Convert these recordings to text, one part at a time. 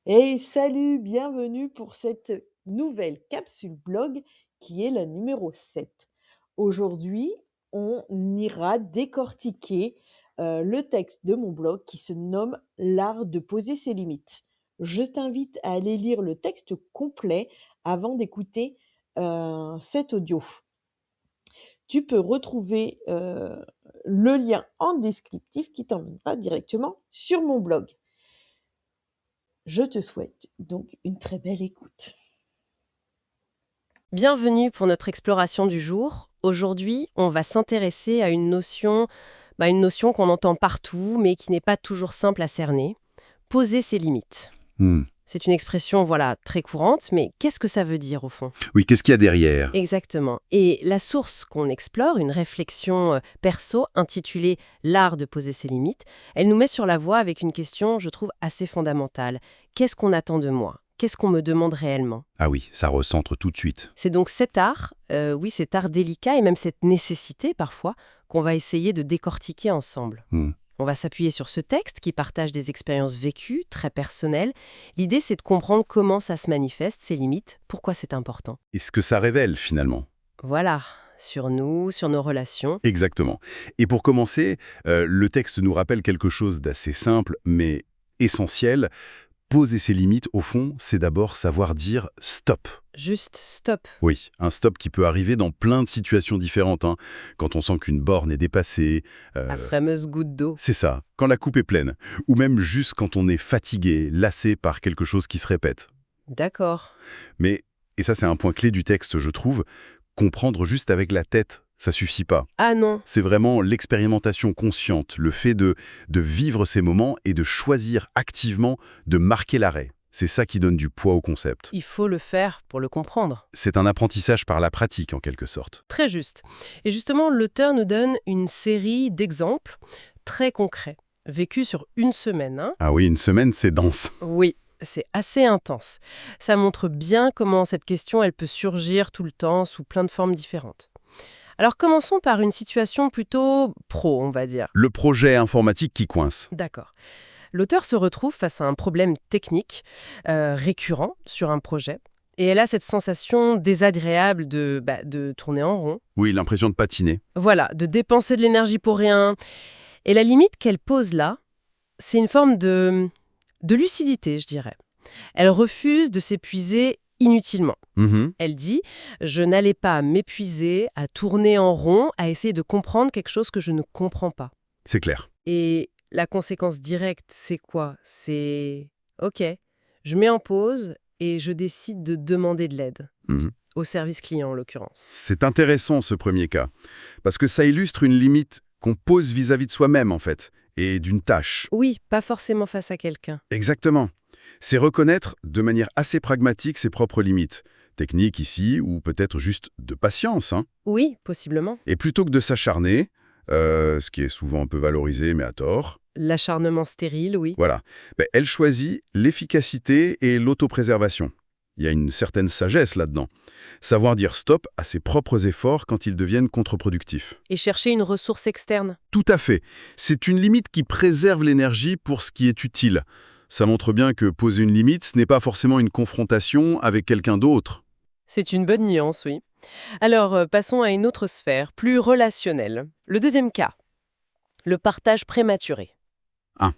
Et salut, bienvenue pour cette nouvelle capsule blog qui est la numéro 7. Aujourd'hui, on ira décortiquer le texte de mon blog qui se nomme L'art de poser ses limites. Je t'invite à aller lire le texte complet avant d'écouter cet audio. Tu peux retrouver le lien en descriptif qui t'emmènera directement sur mon blog. Je te souhaite donc une très belle écoute. Bienvenue pour notre exploration du jour. Aujourd'hui, on va s'intéresser à une notion qu'on entend partout, mais qui n'est pas toujours simple à cerner. Poser ses limites. Hmm. C'est une expression, très courante, mais qu'est-ce que ça veut dire au fond? Oui, qu'est-ce qu'il y a derrière? Exactement. Et la source qu'on explore, une réflexion perso intitulée L'art de poser ses limites, elle nous met sur la voie avec une question, je trouve, assez fondamentale. Qu'est-ce qu'on attend de moi? Qu'est-ce qu'on me demande réellement? Ah oui, ça recentre tout de suite. C'est donc cet art, cet art délicat et même cette nécessité parfois, qu'on va essayer de décortiquer ensemble. Hmm. On va s'appuyer sur ce texte qui partage des expériences vécues, très personnelles. L'idée, c'est de comprendre comment ça se manifeste, ses limites, pourquoi c'est important. Et ce que ça révèle finalement? Voilà, sur nous, sur nos relations. Exactement. Et pour commencer, le texte nous rappelle quelque chose d'assez simple, mais essentiel. Poser ses limites, au fond, c'est d'abord savoir dire stop. Juste stop. Oui, un stop qui peut arriver dans plein de situations différentes, hein. Quand on sent qu'une borne est dépassée. La fameuse goutte d'eau. C'est ça, quand la coupe est pleine. Ou même juste quand on est fatigué, lassé par quelque chose qui se répète. D'accord. Mais, et ça c'est un point clé du texte, je trouve, comprendre juste avec la tête, ça suffit pas. Ah non. C'est vraiment l'expérimentation consciente, le fait de vivre ces moments et de choisir activement de marquer l'arrêt. C'est ça qui donne du poids au concept. Il faut le faire pour le comprendre. C'est un apprentissage par la pratique, en quelque sorte. Très juste. Et justement, l'auteur nous donne une série d'exemples très concrets, vécus sur une semaine, hein. Ah oui, une semaine, c'est dense. Oui, c'est assez intense. Ça montre bien comment cette question, elle peut surgir tout le temps sous plein de formes différentes. Alors commençons par une situation plutôt pro, on va dire. Le projet informatique qui coince. D'accord. L'auteur se retrouve face à un problème technique récurrent sur un projet. Et elle a cette sensation désagréable de tourner en rond. Oui, l'impression de patiner. Voilà, de dépenser de l'énergie pour rien. Et la limite qu'elle pose là, c'est une forme de lucidité, je dirais. Elle refuse de s'épuiser inutilement. Mhm. Elle dit « Je n'allais pas m'épuiser à tourner en rond, à essayer de comprendre quelque chose que je ne comprends pas. C'est clair. » Et la conséquence directe, c'est quoi? C'est « Ok, je mets en pause et je décide de demander de l'aide. Mhm. » Au service client, en l'occurrence. C'est intéressant ce premier cas, parce que ça illustre une limite qu'on pose vis-à-vis de soi-même en fait, et d'une tâche. Oui, pas forcément face à quelqu'un. Exactement. C'est reconnaître de manière assez pragmatique ses propres limites, techniques ici, ou peut-être juste de patience, hein. Oui, possiblement. Et plutôt que de s'acharner, ce qui est souvent un peu valorisé mais à tort, L'acharnement stérile, oui. voilà, elle choisit l'efficacité et l'autopréservation. Il y a une certaine sagesse là-dedans. Savoir dire stop à ses propres efforts quand ils deviennent contre-productifs. Et chercher une ressource externe. Tout à fait. C'est une limite qui préserve l'énergie pour ce qui est utile. Ça montre bien que poser une limite, ce n'est pas forcément une confrontation avec quelqu'un d'autre. C'est une bonne nuance, oui. Alors, passons à une autre sphère, plus relationnelle. Le deuxième cas, le partage prématuré. Ah.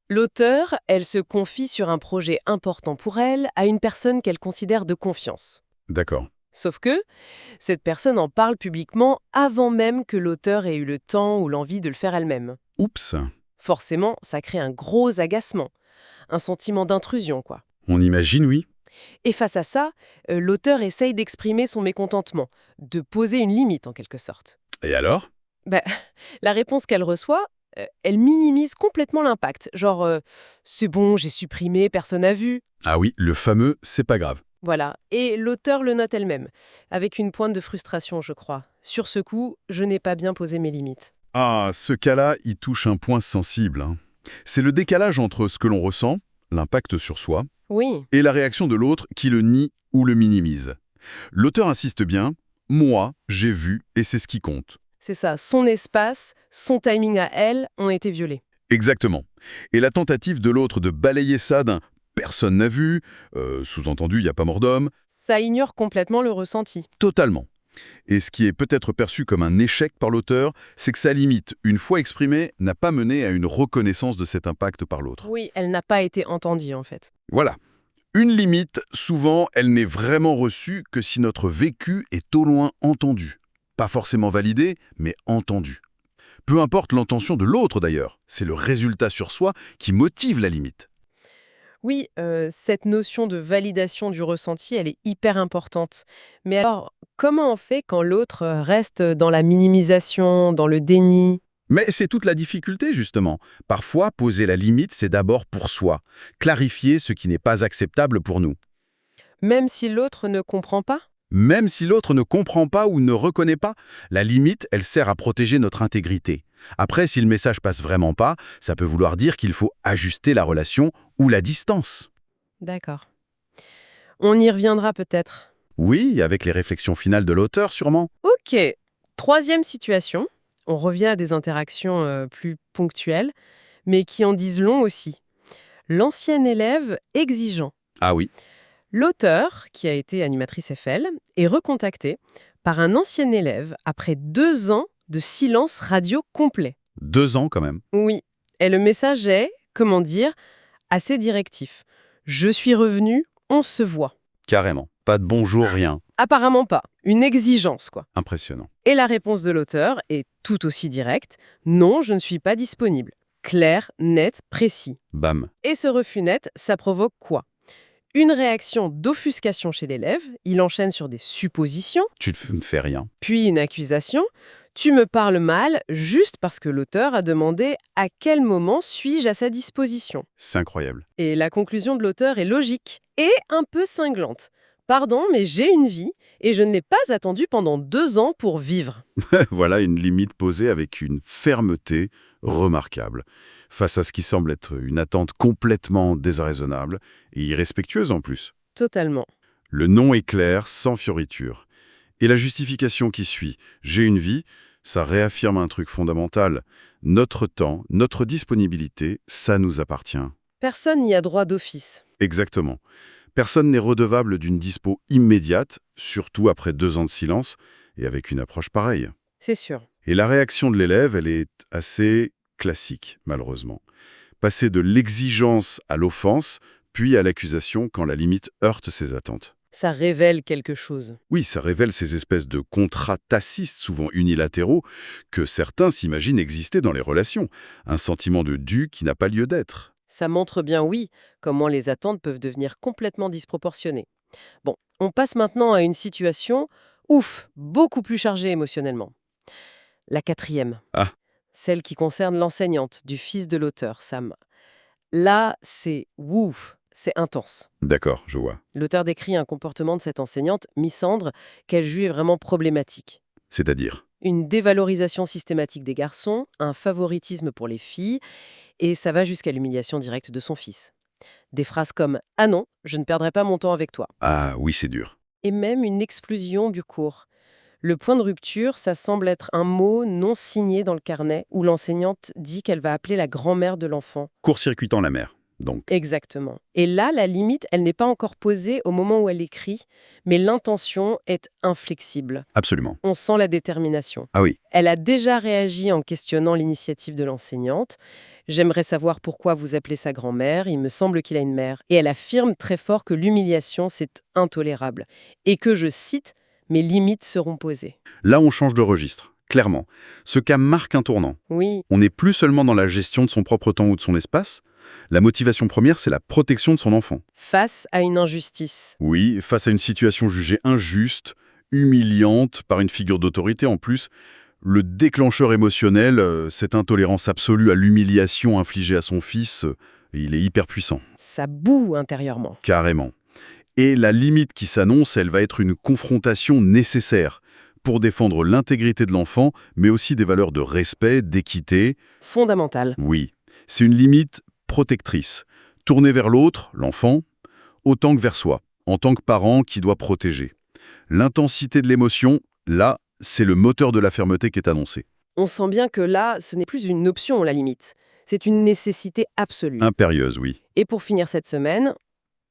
L'auteur, elle se confie sur un projet important pour elle à une personne qu'elle considère de confiance. D'accord. Sauf que cette personne en parle publiquement avant même que l'auteur ait eu le temps ou l'envie de le faire elle-même. Oups. Forcément, ça crée un gros agacement, un sentiment d'intrusion, quoi. On imagine, oui. Et face à ça, l'auteur essaye d'exprimer son mécontentement, de poser une limite en quelque sorte. Et alors? La réponse qu'elle reçoit, elle minimise complètement l'impact. Genre, c'est bon, j'ai supprimé, personne n'a vu. Ah oui, le fameux « c'est pas grave ». Voilà. Et l'auteur le note elle-même, avec une pointe de frustration, je crois. Sur ce coup, je n'ai pas bien posé mes limites. Ah, ce cas-là, il touche un point sensible, hein. C'est le décalage entre ce que l'on ressent, l'impact sur soi, Oui, et la réaction de l'autre qui le nie ou le minimise. L'auteur insiste bien « moi, j'ai vu et c'est ce qui compte ». c'est ça. Son espace, son timing à elle ont été violés. Exactement. Et la tentative de l'autre de balayer ça d'un « personne n'a vu, sous-entendu, il n'y a pas mort d'homme, Ça ignore complètement le ressenti. totalement. Et ce qui est peut-être perçu comme un échec par l'auteur, c'est que sa limite, une fois exprimée, n'a pas mené à une reconnaissance de cet impact par l'autre. Oui, elle n'a pas été entendue en fait. Voilà. Une limite, souvent, elle n'est vraiment reçue que si notre vécu est au loin entendu. Pas forcément validé, mais entendu. Peu importe l'intention de l'autre d'ailleurs, c'est le résultat sur soi qui motive la limite. Oui, cette notion de validation du ressenti, elle est hyper importante. Mais alors, comment on fait quand l'autre reste dans la minimisation, dans le déni? Mais c'est toute la difficulté justement. Parfois, poser la limite, c'est d'abord pour soi. Clarifier ce qui n'est pas acceptable pour nous. Même si l'autre ne comprend pas? Même si l'autre ne comprend pas ou ne reconnaît pas, la limite, elle sert à protéger notre intégrité. Après, si le message passe vraiment pas, ça peut vouloir dire qu'il faut ajuster la relation ou la distance. D'accord. On y reviendra peut-être. Oui, avec les réflexions finales de l'auteur sûrement. Ok. Troisième situation. On revient à des interactions plus ponctuelles, mais qui en disent long aussi. L'ancien élève exigeant. Ah oui, L'auteur, qui a été animatrice FL, est recontacté par un ancien élève après 2 ans de silence radio complet. 2 ans quand même. Oui, et le message est, comment dire, assez directif. Je suis revenu, on se voit. Carrément. Pas de bonjour, rien. Apparemment pas. Une exigence, quoi. Impressionnant. Et la réponse de l'auteur est tout aussi directe. Non, je ne suis pas disponible. Clair, net, précis. Bam. Et ce refus net, ça provoque quoi? Une réaction d'offuscation chez l'élève, il enchaîne sur des suppositions, Tu ne fais rien. puis une accusation. Tu me parles mal juste parce que l'auteur a demandé à quel moment suis-je à sa disposition. C'est incroyable. Et la conclusion de l'auteur est logique et un peu cinglante. Pardon, mais j'ai une vie et je ne l'ai pas attendue pendant 2 ans pour vivre. Voilà une limite posée avec une fermeté remarquable, face à ce qui semble être une attente complètement déraisonnable et irrespectueuse en plus. Totalement. Le non est clair, sans fioriture. Et la justification qui suit, j'ai une vie, ça réaffirme un truc fondamental. Notre temps, notre disponibilité, ça nous appartient. Personne n'y a droit d'office. Exactement. Personne n'est redevable d'une dispo immédiate, surtout après 2 ans de silence, et avec une approche pareille. C'est sûr. Et la réaction de l'élève, elle est assez classique, malheureusement. Passer de l'exigence à l'offense, puis à l'accusation quand la limite heurte ses attentes. Ça révèle quelque chose. Oui, ça révèle ces espèces de contrats tacites, souvent unilatéraux, que certains s'imaginent exister dans les relations. Un sentiment de dû qui n'a pas lieu d'être. Ça montre bien, oui, comment les attentes peuvent devenir complètement disproportionnées. Bon, on passe maintenant à une situation, beaucoup plus chargée émotionnellement. La 4e. Ah. Celle qui concerne l'enseignante du fils de l'auteur, Sam. Là, c'est c'est intense. D'accord, je vois. L'auteur décrit un comportement de cette enseignante, Missandre, qu'elle juge vraiment problématique. C'est-à-dire? Une dévalorisation systématique des garçons, un favoritisme pour les filles, et ça va jusqu'à l'humiliation directe de son fils. Des phrases comme « Ah non, je ne perdrai pas mon temps avec toi ». Ah oui, c'est dur. Et même une exclusion du cours. Le point de rupture, ça semble être un mot non signé dans le carnet où l'enseignante dit qu'elle va appeler la grand-mère de l'enfant. Court-circuitant la mer, donc. Exactement. Et là, la limite, elle n'est pas encore posée au moment où elle écrit, mais l'intention est inflexible. Absolument. On sent la détermination. Ah oui. Elle a déjà réagi en questionnant l'initiative de l'enseignante. « J'aimerais savoir pourquoi vous appelez sa grand-mère, il me semble qu'il a une mère. » Et elle affirme très fort que l'humiliation, c'est intolérable. Et que, je cite, « mes limites seront posées ». Là, on change de registre, clairement. Ce cas marque un tournant. Oui, On n'est plus seulement dans la gestion de son propre temps ou de son espace. La motivation première, c'est la protection de son enfant. face à une injustice. Oui, face à une situation jugée injuste, humiliante, par une figure d'autorité en plus, le déclencheur émotionnel, cette intolérance absolue à l'humiliation infligée à son fils, il est hyper puissant. Ça boue intérieurement. Carrément. Et la limite qui s'annonce, elle va être une confrontation nécessaire pour défendre l'intégrité de l'enfant, mais aussi des valeurs de respect, d'équité. Fondamental. Oui, c'est une limite protectrice, tournée vers l'autre, l'enfant, autant que vers soi, en tant que parent qui doit protéger. L'intensité de l'émotion, là, c'est le moteur de la fermeté qui est annoncé. On sent bien que là, ce n'est plus une option, la limite. C'est une nécessité absolue. Impérieuse, oui. Et pour finir cette semaine,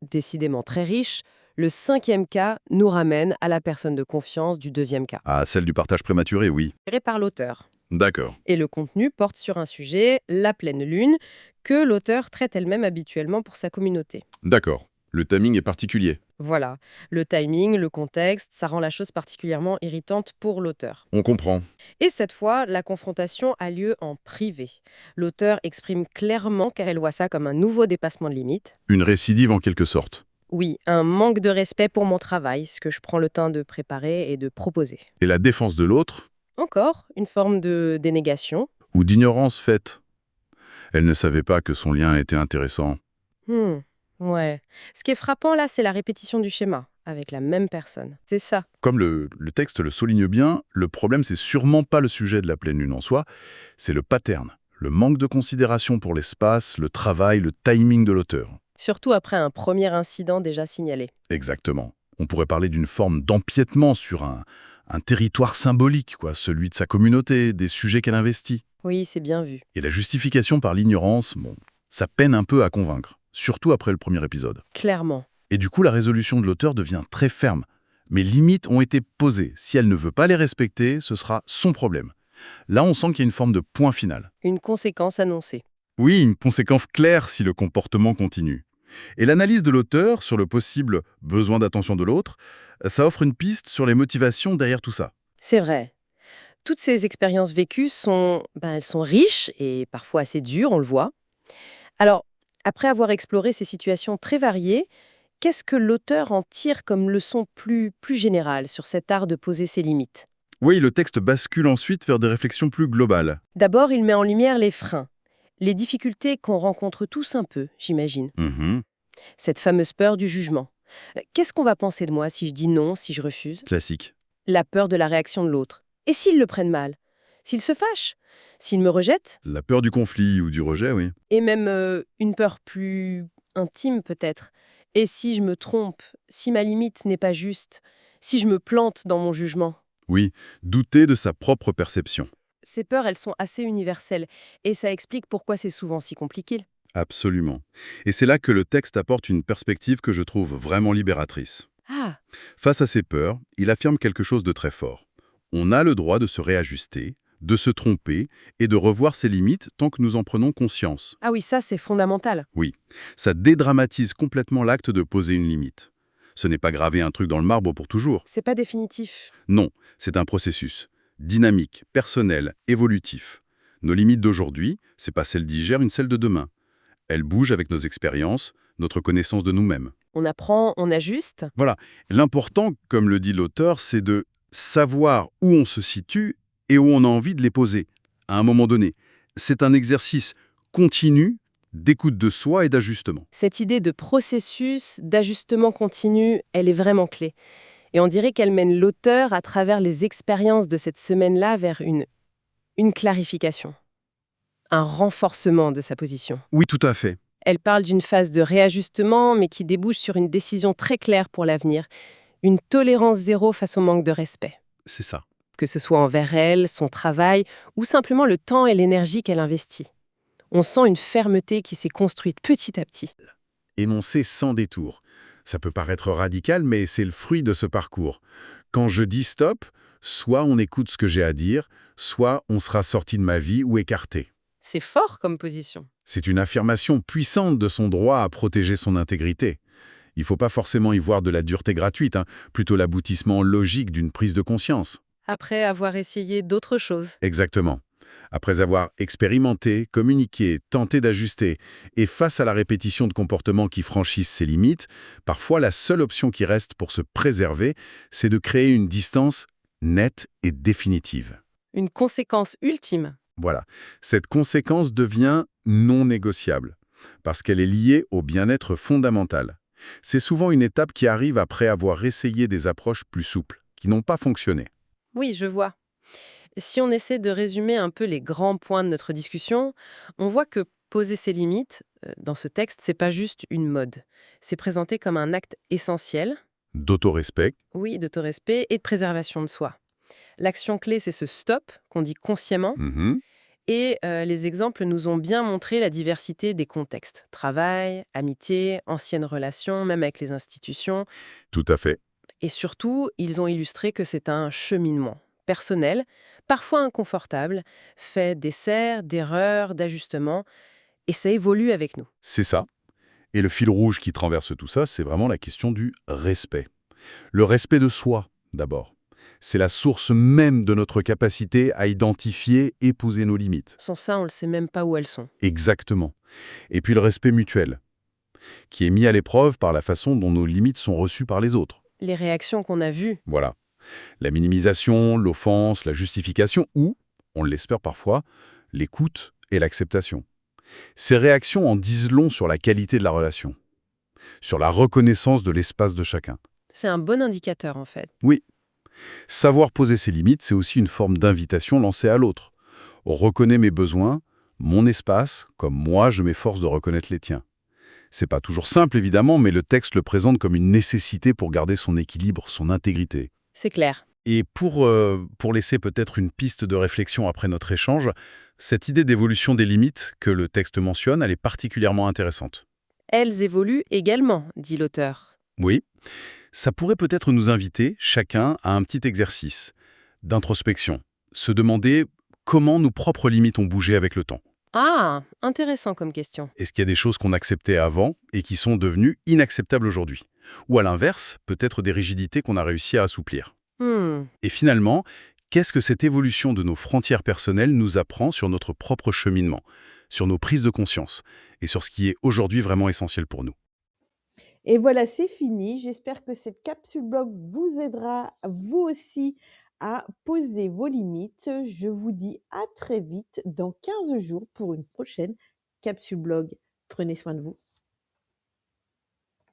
décidément très riche, le 5e cas nous ramène à la personne de confiance du 2e cas, Ah, celle du partage prématuré, oui. géré par l'auteur. D'accord. Et le contenu porte sur un sujet, la pleine lune, que l'auteur traite elle-même habituellement pour sa communauté. D'accord. Le timing est particulier. Voilà, le timing, le contexte, ça rend la chose particulièrement irritante pour l'auteur. On comprend. Et cette fois, la confrontation a lieu en privé. L'auteur exprime clairement qu'elle voit ça comme un nouveau dépassement de limite. Une récidive en quelque sorte. Oui, un manque de respect pour mon travail, ce que je prends le temps de préparer et de proposer. Et la défense de l'autre, Encore, une forme de dénégation. ou d'ignorance faite. Elle ne savait pas que son lien était intéressant. Ouais. Ce qui est frappant là, c'est la répétition du schéma, avec la même personne. C'est ça. Comme le texte le souligne bien, le problème c'est sûrement pas le sujet de la pleine lune en soi, c'est le pattern, le manque de considération pour l'espace, le travail, le timing de l'auteur. Surtout après un premier incident déjà signalé. Exactement. On pourrait parler d'une forme d'empiètement sur un territoire symbolique, celui de sa communauté, des sujets qu'elle investit. Oui, c'est bien vu. Et la justification par l'ignorance, ça peine un peu à convaincre, surtout après le premier épisode. Clairement. Et du coup, la résolution de l'auteur devient très ferme. Mes limites ont été posées. Si elle ne veut pas les respecter, ce sera son problème. Là, on sent qu'il y a une forme de point final. Une conséquence annoncée. Oui, une conséquence claire si le comportement continue. Et l'analyse de l'auteur sur le possible besoin d'attention de l'autre, ça offre une piste sur les motivations derrière tout ça. C'est vrai. Toutes ces expériences vécues elles sont riches et parfois assez dures, on le voit. Alors, après avoir exploré ces situations très variées, qu'est-ce que l'auteur en tire comme leçon plus générale sur cet art de poser ses limites? Oui, le texte bascule ensuite vers des réflexions plus globales. D'abord, il met en lumière les freins, les difficultés qu'on rencontre tous un peu, j'imagine. Cette fameuse peur du jugement. Qu'est-ce qu'on va penser de moi si je dis non, si je refuse? Classique. La peur de la réaction de l'autre. Et s'ils le prennent mal? S'ils se fâchent? S'ils me rejettent? La peur du conflit ou du rejet, oui. Et même une peur plus intime peut-être. Et si je me trompe? Si ma limite n'est pas juste? Si je me plante dans mon jugement? Oui, douter de sa propre perception. Ces peurs, elles sont assez universelles. Et ça explique pourquoi c'est souvent si compliqué. Absolument. Et c'est là que le texte apporte une perspective que je trouve vraiment libératrice. Ah, Face à ces peurs, il affirme quelque chose de très fort. On a le droit de se réajuster, de se tromper et de revoir ses limites tant que nous en prenons conscience. ah oui, ça c'est fondamental. Oui, ça dédramatise complètement l'acte de poser une limite. Ce n'est pas graver un truc dans le marbre pour toujours. C'est pas définitif. Non, c'est un processus. Dynamique, personnel, évolutif. Nos limites d'aujourd'hui, c'est pas celles d'hier, une celle de demain. Elles bougent avec nos expériences, notre connaissance de nous-mêmes. On apprend, on ajuste. Voilà. L'important, comme le dit l'auteur, c'est de savoir où on se situe et où on a envie de les poser, à un moment donné. C'est un exercice continu d'écoute de soi et d'ajustement. Cette idée de processus, d'ajustement continu, elle est vraiment clé. Et on dirait qu'elle mène l'auteur à travers les expériences de cette semaine-là vers une clarification, un renforcement de sa position. Oui, tout à fait. Elle parle d'une phase de réajustement, mais qui débouche sur une décision très claire pour l'avenir, une tolérance zéro face au manque de respect. C'est ça. Que ce soit envers elle, son travail, ou simplement le temps et l'énergie qu'elle investit. On sent une fermeté qui s'est construite petit à petit. Énoncé sans détour. Ça peut paraître radical, mais c'est le fruit de ce parcours. Quand je dis stop, soit on écoute ce que j'ai à dire, soit on sera sorti de ma vie ou écarté. C'est fort comme position. C'est une affirmation puissante de son droit à protéger son intégrité. Il ne faut pas forcément y voir de la dureté gratuite, plutôt l'aboutissement logique d'une prise de conscience. Après avoir essayé d'autres choses. Exactement. Après avoir expérimenté, communiqué, tenté d'ajuster, et face à la répétition de comportements qui franchissent ses limites, parfois la seule option qui reste pour se préserver, c'est de créer une distance nette et définitive. Une conséquence ultime. Voilà. Cette conséquence devient non négociable, parce qu'elle est liée au bien-être fondamental. C'est souvent une étape qui arrive après avoir essayé des approches plus souples, qui n'ont pas fonctionné. Oui, je vois. Si on essaie de résumer un peu les grands points de notre discussion, on voit que poser ses limites, dans ce texte, c'est pas juste une mode. C'est présenté comme un acte essentiel, D'autorespect. oui, d'autorespect et de préservation de soi. L'action clé, c'est ce stop qu'on dit consciemment. Mhm. Et les exemples nous ont bien montré la diversité des contextes. Travail, amitié, anciennes relations, même avec les institutions. Tout à fait. Et surtout, ils ont illustré que c'est un cheminement personnel, parfois inconfortable, fait d'essais, d'erreurs, d'ajustements, et ça évolue avec nous. C'est ça. Et le fil rouge qui traverse tout ça, c'est vraiment la question du respect. Le respect de soi, d'abord. C'est la source même de notre capacité à identifier et poser nos limites. Sans ça, on ne sait même pas où elles sont. Exactement. Et puis le respect mutuel, qui est mis à l'épreuve par la façon dont nos limites sont reçues par les autres. Les réactions qu'on a vues, Voilà. La minimisation, l'offense, la justification ou, on l'espère parfois, l'écoute et l'acceptation. Ces réactions en disent long sur la qualité de la relation, sur la reconnaissance de l'espace de chacun. c'est un bon indicateur en fait. Oui, savoir poser ses limites, c'est aussi une forme d'invitation lancée à l'autre. Reconnais mes besoins, mon espace, comme moi je m'efforce de reconnaître les tiens. C'est pas toujours simple évidemment, mais le texte le présente comme une nécessité pour garder son équilibre, son intégrité. C'est clair. Et pour laisser peut-être une piste de réflexion après notre échange, cette idée d'évolution des limites que le texte mentionne, elle est particulièrement intéressante. Elles évoluent également, dit l'auteur. Oui, ça pourrait peut-être nous inviter, chacun, à un petit exercice d'introspection. Se demander comment nos propres limites ont bougé avec le temps. Ah, intéressant comme question. Est-ce qu'il y a des choses qu'on acceptait avant et qui sont devenues inacceptables aujourd'hui? Ou à l'inverse, peut-être des rigidités qu'on a réussi à assouplir. Hmm. Et finalement, qu'est-ce que cette évolution de nos frontières personnelles nous apprend sur notre propre cheminement, sur nos prises de conscience et sur ce qui est aujourd'hui vraiment essentiel pour nous? Et voilà, c'est fini. J'espère que cette capsule blog vous aidera, vous aussi, à poser vos limites. Je vous dis à très vite dans 15 jours pour une prochaine capsule blog. Prenez soin de vous.